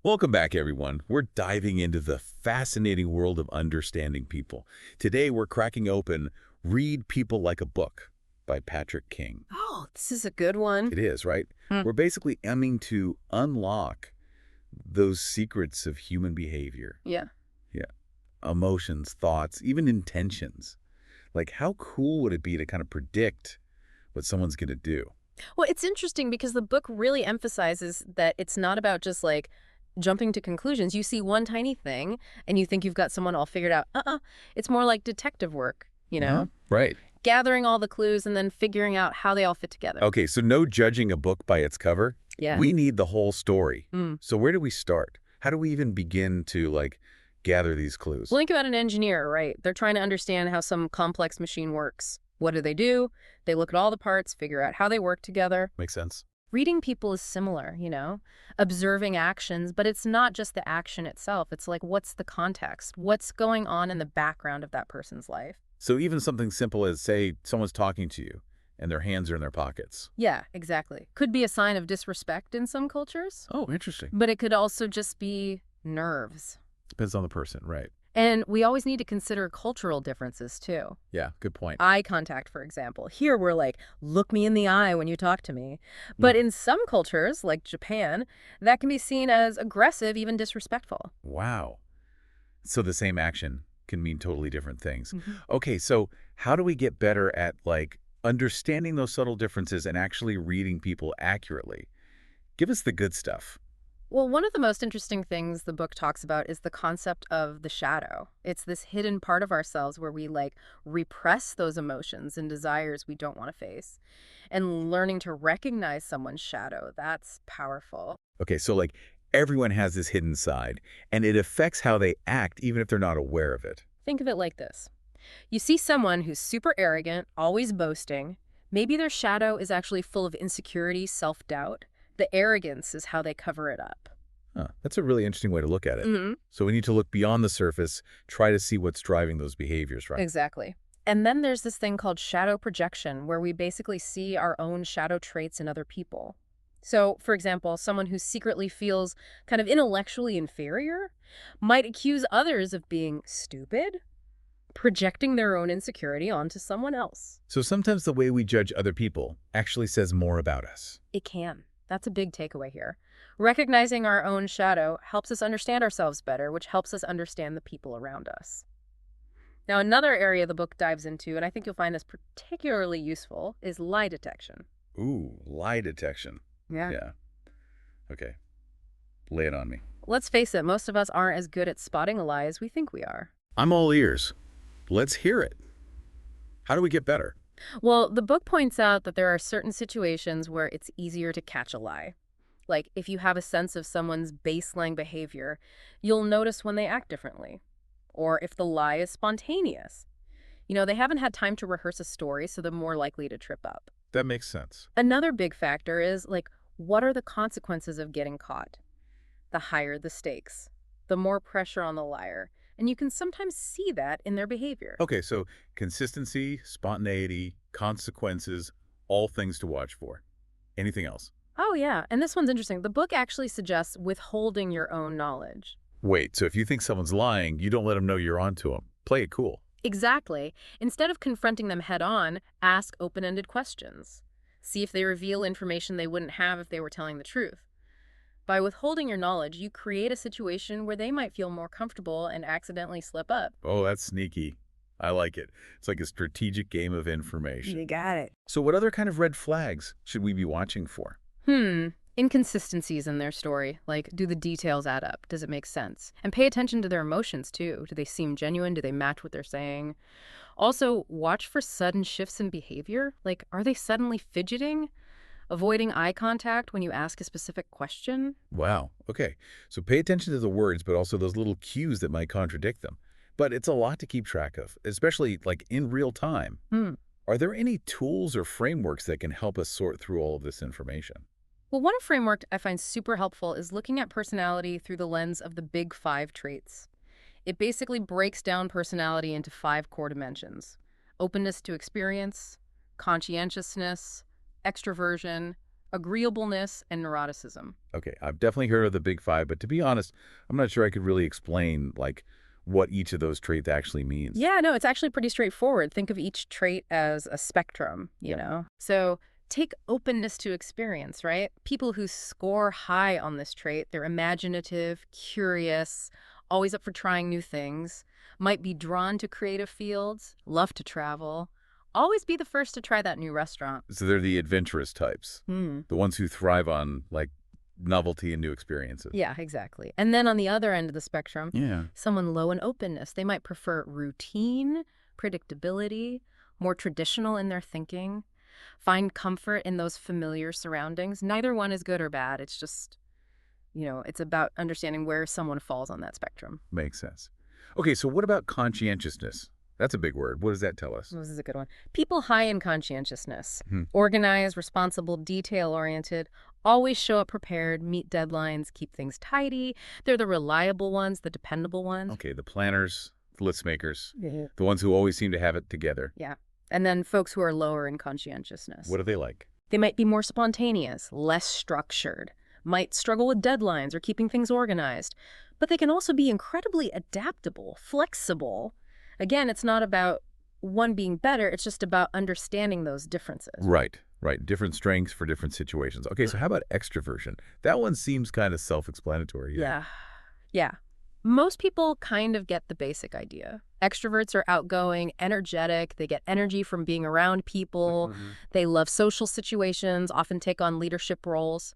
Welcome back, everyone. We're diving into the fascinating world of understanding people. Today, we're cracking open Read People Like a Book by Patrick King. Oh, this is a good one. It is, right? Hmm. We're basically aiming to unlock those secrets of human behavior. Yeah. Yeah. Emotions, thoughts, even intentions. Like, how cool would it be to kind of predict what someone's going to do? Well, it's interesting because the book really emphasizes that it's not about just like jumping to conclusions. You see one tiny thing and you think you've got someone all figured out. It's more like detective work, Right. gathering all the clues and then figuring out how they all fit together. Okay, so no judging a book by its cover. Yeah. We need the whole story. Mm. So where do we start? How do we even begin to, gather these clues? Well, think about an engineer, right? They're trying to understand how some complex machine works. What do? They look at all the parts, figure out how they work together. Makes sense. Reading people is similar, observing actions, but it's not just the action itself. It's like, what's the context? What's going on in the background of that person's life? So even something simple as, say, someone's talking to you and their hands are in their pockets. Yeah, exactly. Could be a sign of disrespect in some cultures, Oh, interesting. but it could also just be nerves. Depends on the person, right? And we always need to consider cultural differences, too. Yeah, good point. Eye contact, for example. Here we're like, look me in the eye when you talk to me. But in some cultures, like Japan, that can be seen as aggressive, even disrespectful. Wow. So the same action can mean totally different things. Mhm. Okay, so how do we get better at, understanding those subtle differences and actually reading people accurately? Give us the good stuff. Well, one of the most interesting things the book talks about is the concept of the shadow. It's this hidden part of ourselves where we repress those emotions and desires we don't want to face. And learning to recognize someone's shadow, that's powerful. Okay, so everyone has this hidden side, and it affects how they act even if they're not aware of it. Think of it like this. You see someone who's super arrogant, always boasting. Maybe their shadow is actually full of insecurity, self-doubt. The arrogance is how they cover it up. Huh, that's a really interesting way to look at it. Hmm. So we need to look beyond the surface, try to see what's driving those behaviors, right? Exactly. And then there's this thing called shadow projection, where we basically see our own shadow traits in other people. So, for example, someone who secretly feels kind of intellectually inferior might accuse others of being stupid, projecting their own insecurity onto someone else. So sometimes the way we judge other people actually says more about us. It can. That's a big takeaway here. Recognizing our own shadow helps us understand ourselves better, which helps us understand the people around us. Now, another area the book dives into, and I think you'll find this particularly useful, is lie detection. Ooh, lie detection. Yeah. Yeah. Okay. Lay it on me. Let's face it, most of us aren't as good at spotting a lie as we think we are. I'm all ears. Let's hear it. How do we get better? Well, the book points out that there are certain situations where it's easier to catch a lie. Like, if you have a sense of someone's baseline behavior, you'll notice when they act differently. Or if the lie is spontaneous. They haven't had time to rehearse a story, so they're more likely to trip up. That makes sense. Another big factor is, what are the consequences of getting caught? The higher the stakes, the more pressure on the liar. And you can sometimes see that in their behavior. Okay, so consistency, spontaneity, consequences, all things to watch for. Anything else? Oh, yeah. And this one's interesting. The book actually suggests withholding your own knowledge. Wait, so if you think someone's lying, you don't let them know you're onto them. Play it cool. Exactly. Instead of confronting them head on, ask open-ended questions. See if they reveal information they wouldn't have if they were telling the truth. By withholding your knowledge, you create a situation where they might feel more comfortable and accidentally slip up. Oh, that's sneaky. I like it. It's like a strategic game of information. You got it. So what other kind of red flags should we be watching for? Inconsistencies in their story. Like, do the details add up? Does it make sense? And pay attention to their emotions, too. Do they seem genuine? Do they match what they're saying? Also, watch for sudden shifts in behavior. Like, are they suddenly fidgeting? Avoiding eye contact when you ask a specific question? Wow. Okay. So pay attention to the words, but also those little cues that might contradict them. But it's a lot to keep track of, especially in real time. Hmm. Are there any tools or frameworks that can help us sort through all of this information? Well, one framework I find super helpful is looking at personality through the lens of the big 5 traits. It basically breaks down personality into 5 core dimensions: openness to experience, conscientiousness, extroversion, agreeableness, and neuroticism. Okay, I've definitely heard of the big five, but to be honest, I'm not sure I could really explain, like, what each of those traits actually means. Yeah, no, it's actually pretty straightforward. Think of each trait as a spectrum, you Yeah. know? So take openness to experience, right? People who score high on this trait, they're imaginative, curious, always up for trying new things, might be drawn to creative fields, love to travel, always be the first to try that new restaurant. So they're the adventurous types, Hmm. the ones who thrive on, like, novelty and new experiences. Yeah, exactly. And then on the other end of the spectrum, Yeah. someone low in openness, they might prefer routine, predictability, more traditional in their thinking, find comfort in those familiar surroundings. Neither one is good or bad. It's just, it's about understanding where someone falls on that spectrum. Makes sense. Okay, so what about conscientiousness? That's a big word. What does that tell us? This is a good one. People high in conscientiousness, Hmm. organized, responsible, detail-oriented, always show up prepared, meet deadlines, keep things tidy. They're the reliable ones, the dependable ones. Okay, the planners, the list makers, Yeah. the ones who always seem to have it together. Yeah. And then folks who are lower in conscientiousness. What are they like? They might be more spontaneous, less structured, might struggle with deadlines or keeping things organized. But they can also be incredibly adaptable, flexible. Again, it's not about one being better, it's just about understanding those differences. Right, right. Different strengths for different situations. Okay, so how about extroversion? That one seems kind of self-explanatory. Yeah. Yeah. Most people kind of get the basic idea. Extroverts are outgoing, energetic, they get energy from being around people, Mhm. they love social situations, often take on leadership roles.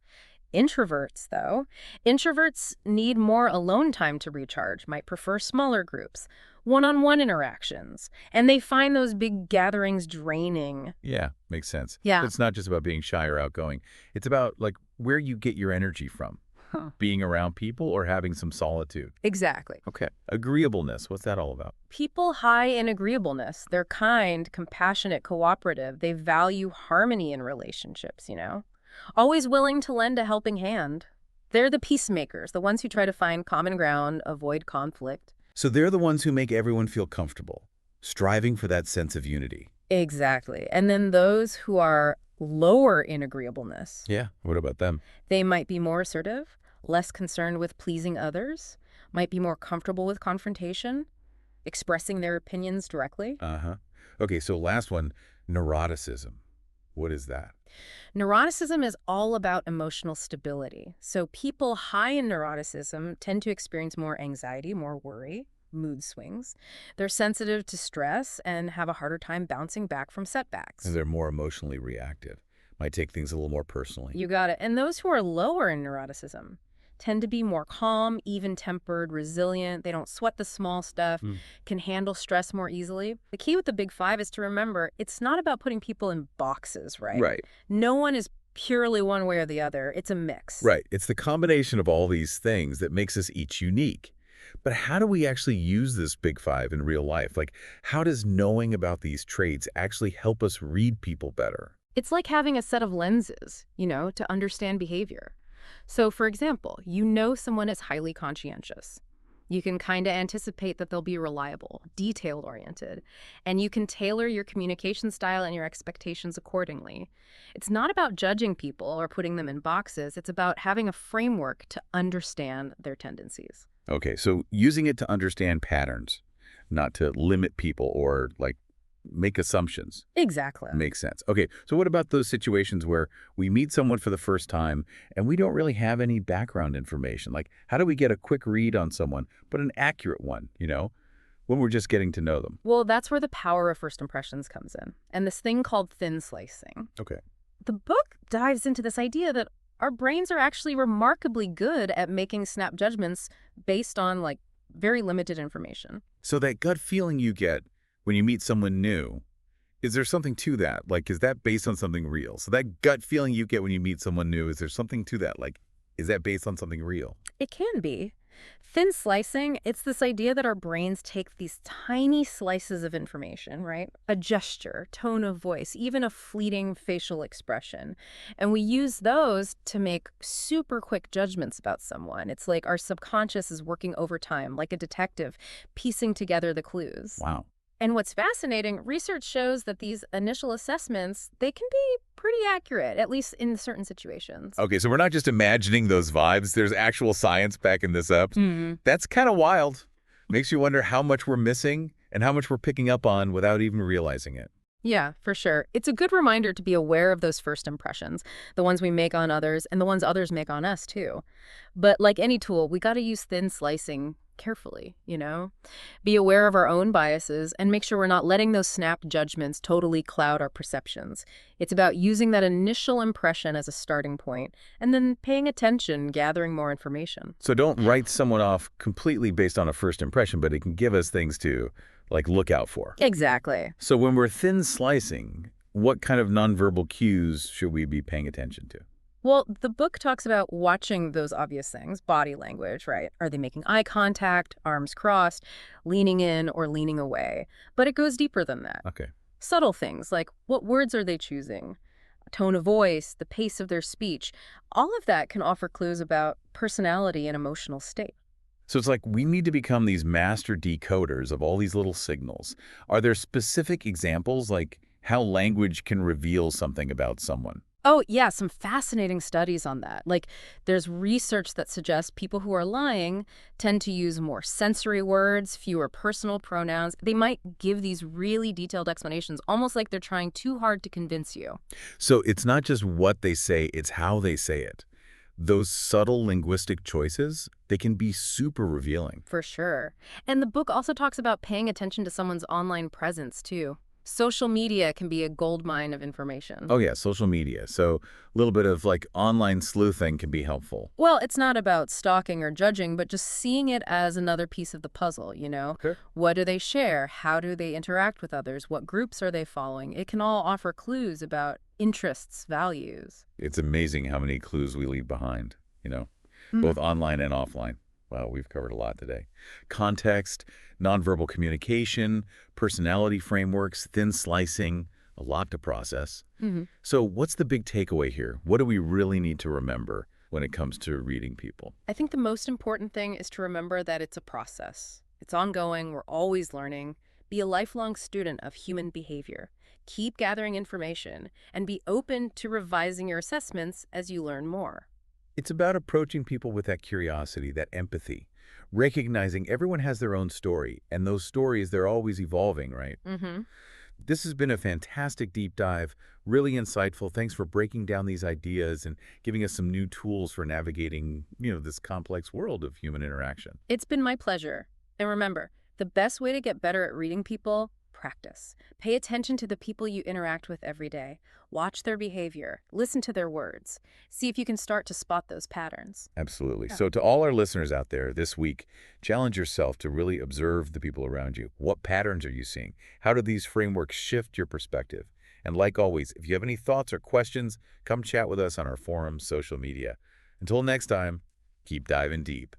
Introverts, though, introverts need more alone time to recharge, might prefer smaller groups, one-on-one interactions, and they find those big gatherings draining. Yeah, makes sense. Yeah. So it's not just about being shy or outgoing. It's about, like, where you get your energy from. Huh. Being around people or having some solitude. Exactly. Okay. Agreeableness, what's that all about? People high in agreeableness, they're kind, compassionate, cooperative. They value harmony in relationships, Always willing to lend a helping hand. They're the peacemakers, the ones who try to find common ground, avoid conflict. So they're the ones who make everyone feel comfortable, striving for that sense of unity. Exactly. And then those who are lower in agreeableness, Yeah, what about them? they might be more assertive, less concerned with pleasing others, might be more comfortable with confrontation, expressing their opinions directly. Uh-huh. Okay, so last one, neuroticism. What is that? Neuroticism is all about emotional stability. So people high in neuroticism tend to experience more anxiety, more worry, mood swings. They're sensitive to stress and have a harder time bouncing back from setbacks. They're more emotionally reactive. Might take things a little more personally. You got it. And those who are lower in neuroticism tend to be more calm, even-tempered, resilient. They don't sweat the small stuff, can handle stress more easily. The key with the big five is to remember it's not about putting people in boxes, right? Right. No one is purely one way or the other. It's a mix. Right. It's the combination of all these things that makes us each unique. But how do we actually use this big five in real life? Like, how does knowing about these traits actually help us read people better? It's like having a set of lenses, to understand behavior. So, for example, someone is highly conscientious. You can kind of anticipate that they'll be reliable, detail-oriented, and you can tailor your communication style and your expectations accordingly. It's not about judging people or putting them in boxes. It's about having a framework to understand their tendencies. Okay, so using it to understand patterns, not to limit people or, like, make assumptions. Exactly. Makes sense. Okay, so what about those situations where we meet someone for the first time and we don't really have any background information? Like, how do we get a quick read on someone, but an accurate one, when we're just getting to know them? Well, that's where the power of first impressions comes in, and this thing called thin slicing. Okay. The book dives into this idea that our brains are actually remarkably good at making snap judgments based on, very limited information. So that gut feeling you get when you meet someone new, is there something to that? Like, is that based on something real? So that gut feeling you get when you meet someone new, is there something to that? Like, is that based on something real? It can be. Thin slicing, it's this idea that our brains take these tiny slices of information, right? A gesture, tone of voice, even a fleeting facial expression. And we use those to make super quick judgments about someone. It's like our subconscious is working overtime, like a detective, piecing together the clues. Wow. And what's fascinating, research shows that these initial assessments, they can be pretty accurate, at least in certain situations. Okay, so we're not just imagining those vibes. There's actual science backing this up. Hmm. That's kind of wild. Makes you wonder how much we're missing and how much we're picking up on without even realizing it. Yeah, for sure. It's a good reminder to be aware of those first impressions, the ones we make on others and the ones others make on us, too. But like any tool, we got to use thin slicing carefully, you know? Be aware of our own biases and make sure we're not letting those snap judgments totally cloud our perceptions. It's about using that initial impression as a starting point and then paying attention, gathering more information. So don't write someone off completely based on a first impression, but it can give us things to, like, look out for. Exactly. So when we're thin slicing, what kind of nonverbal cues should we be paying attention to? Well, the book talks about watching those obvious things, body language, right? Are they making eye contact, arms crossed, leaning in or leaning away? But it goes deeper than that. Okay. Subtle things like what words are they choosing, tone of voice, the pace of their speech. All of that can offer clues about personality and emotional state. So it's like we need to become these master decoders of all these little signals. Are there specific examples, like how language can reveal something about someone? Oh, yeah, some fascinating studies on that. Like, there's research that suggests people who are lying tend to use more sensory words, fewer personal pronouns. They might give these really detailed explanations, almost like they're trying too hard to convince you. So it's not just what they say, it's how they say it. Those subtle linguistic choices, they can be super revealing. For sure. And the book also talks about paying attention to someone's online presence, too. Social media can be a goldmine of information. Oh yeah, social media. So a little bit of like online sleuthing can be helpful. Well, it's not about stalking or judging, but just seeing it as another piece of the puzzle, you know? Okay. What do they share? How do they interact with others? What groups are they following? It can all offer clues about interests, values. It's amazing how many clues we leave behind, both online and offline. Wow, we've covered a lot today. Context, nonverbal communication, personality frameworks, thin slicing, a lot to process. Mhm. So what's the big takeaway here? What do we really need to remember when it comes to reading people? I think the most important thing is to remember that it's a process. It's ongoing. We're always learning. Be a lifelong student of human behavior. Keep gathering information and be open to revising your assessments as you learn more. It's about approaching people with that curiosity, that empathy, recognizing everyone has their own story, and those stories, they're always evolving, right? Mm-hmm. This has been a fantastic deep dive, really insightful. Thanks for breaking down these ideas and giving us some new tools for navigating, this complex world of human interaction. It's been my pleasure. And remember, the best way to get better at reading people, practice. Pay attention to the people you interact with every day. Watch their behavior. Listen to their words. See if you can start to spot those patterns. Absolutely. Yeah. So to all our listeners out there this week, challenge yourself to really observe the people around you. What patterns are you seeing? How do these frameworks shift your perspective? And like always, if you have any thoughts or questions, come chat with us on our forums, social media. Until next time, keep diving deep.